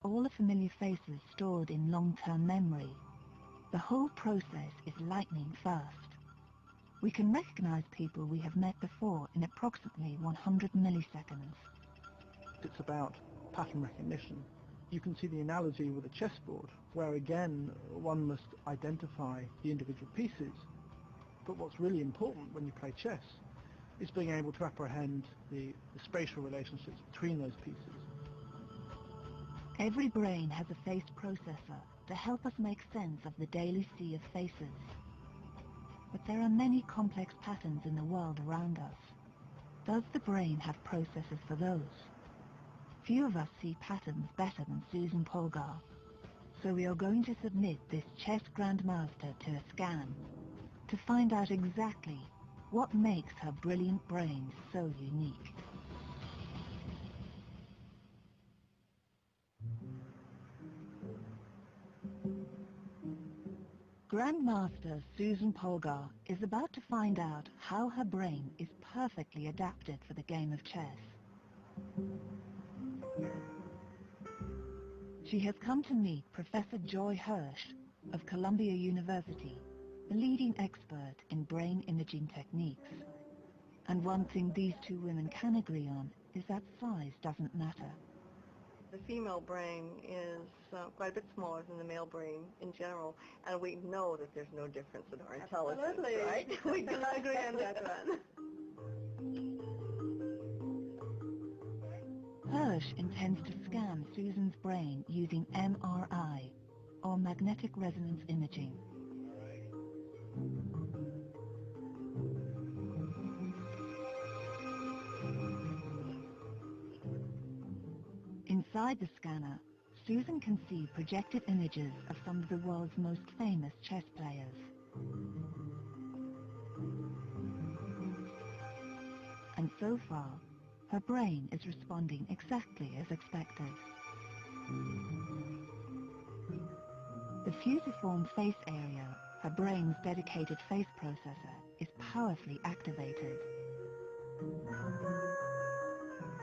all the familiar faces stored in long-term memory. The whole process is lightning fast. We can recognize people we have met before in approximately 100 milliseconds. It's about pattern recognition. You can see the analogy with a chessboard, where again one must identify the individual pieces. But what's really important when you play chess is being able to apprehend the spatial relationships between those pieces. Every brain has a face processor to help us make sense of the daily sea of faces. But there are many complex patterns in the world around us. Does the brain have processors for those? Few of us see patterns better than Susan Polgar. So we are going to submit this chess grandmaster to a scan to find out exactly what makes her brilliant brain so unique. Grandmaster Susan Polgar is about to find out how her brain is perfectly adapted for the game of chess. She has come to meet Professor Joy Hirsch of Columbia University, the leading expert in brain imaging techniques. And one thing these two women can agree on is that size doesn't matter. The female brain is quite a bit smaller than the male brain in general, and we know that there's no difference in our intelligence, Absolutely. right? We can agree on that one. Hirsch intends to scan Susan's brain using MRI, or magnetic resonance imaging. Inside the scanner, Susan can see projected images of some of the world's most famous chess players. And so far, her brain is responding exactly as expected. The fusiform face area, her brain's dedicated face processor, is powerfully activated.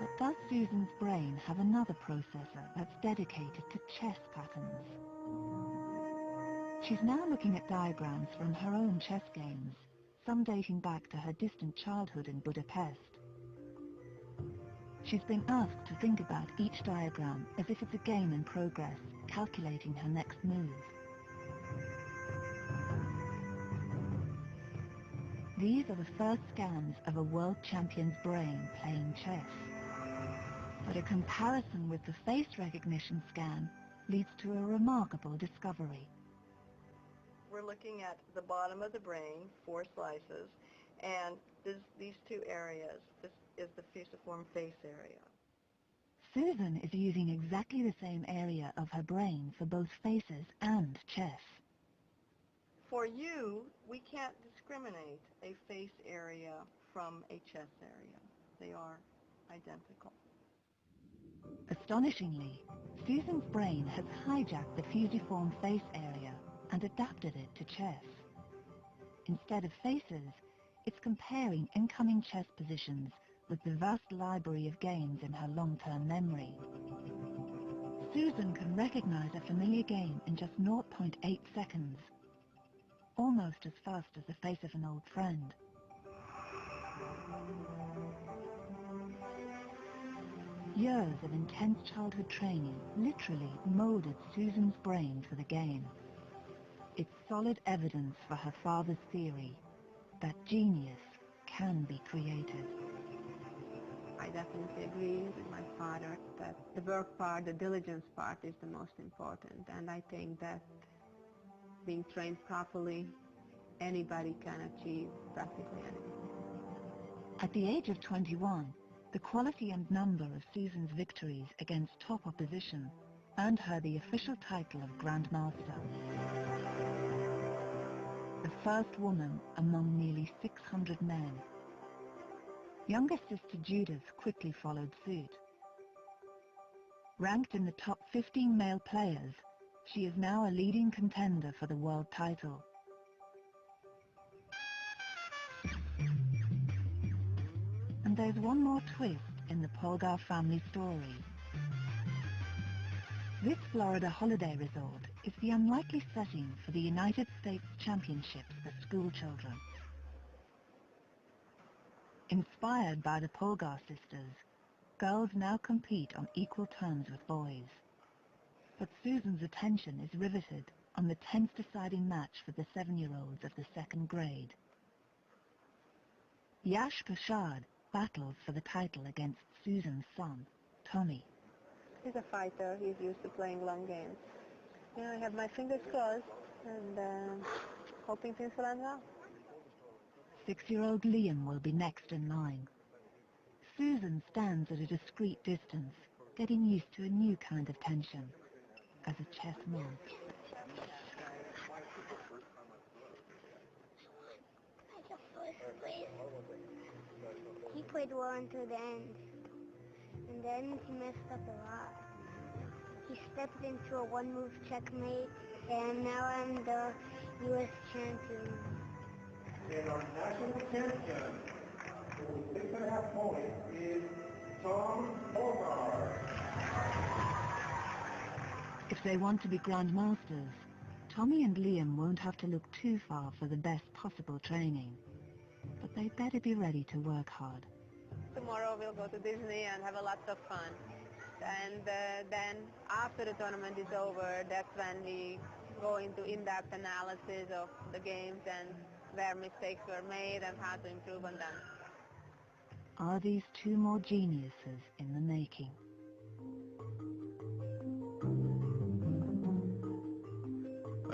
But does Susan's brain have another processor that's dedicated to chess patterns? She's now looking at diagrams from her own chess games, some dating back to her distant childhood in Budapest. She's been asked to think about each diagram as if it's a game in progress, calculating her next move. These are the first scans of a world champion's brain playing chess. But a comparison with the face recognition scan leads to a remarkable discovery. We're looking at the bottom of the brain, 4 slices, and these two areas. This is the fusiform face area. Susan is using exactly the same area of her brain for both faces and chess. For you, we can't discriminate a face area from a chess area. They are identical. Astonishingly, Susan's brain has hijacked the fusiform face area and adapted it to chess. Instead of faces, it's comparing incoming chess positions with the vast library of games in her long-term memory. Susan can recognize a familiar game in just 0.8 seconds, almost as fast as the face of an old friend. Years of intense childhood training literally molded Susan's brain for the game. It's solid evidence for her father's theory that genius can be created. I definitely agree with my father that the work part, the diligence part is the most important, and I think that being trained properly, anybody can achieve practically anything. At the age of 21, the quality and number of Susan's victories against top opposition earned her the official title of Grandmaster. The first woman among nearly 600 men. Younger sister Judith quickly followed suit. Ranked in the top 15 male players, she is now a leading contender for the world title. And there's one more twist in the Polgar family story. This Florida holiday resort is the unlikely setting for the United States Championships for school children. Inspired by the Polgar sisters, girls now compete on equal terms with boys. But Susan's attention is riveted on the tense deciding match for the 7-year-olds of the second grade. Yash Prashad battles for the title against Susan's son, Tommy. He's a fighter. He's used to playing long games. I have my fingers crossed and hoping things will end well. 6-year-old Liam will be next in line. Susan stands at a discreet distance, getting used to a new kind of tension as a chess mom. He played well until the end, and then he messed up a lot. He stepped into a one-move checkmate, and now I'm the U.S. champion. And our national champion, for 6.5 points, is Polgar. If they want to be grandmasters, Tommy and Liam won't have to look too far for the best possible training. But they better be ready to work hard. Tomorrow we'll go to Disney and have a lot of fun. And then after the tournament is over, that's when we go into in-depth analysis of the games and where mistakes were made and how to improve on them. Are these two more geniuses in the making?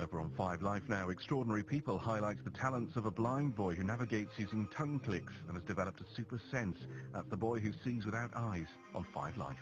Over on 5 Life now, Extraordinary People highlights the talents of a blind boy who navigates using tongue clicks and has developed a super sense. That's the boy who sees without eyes on 5 Life.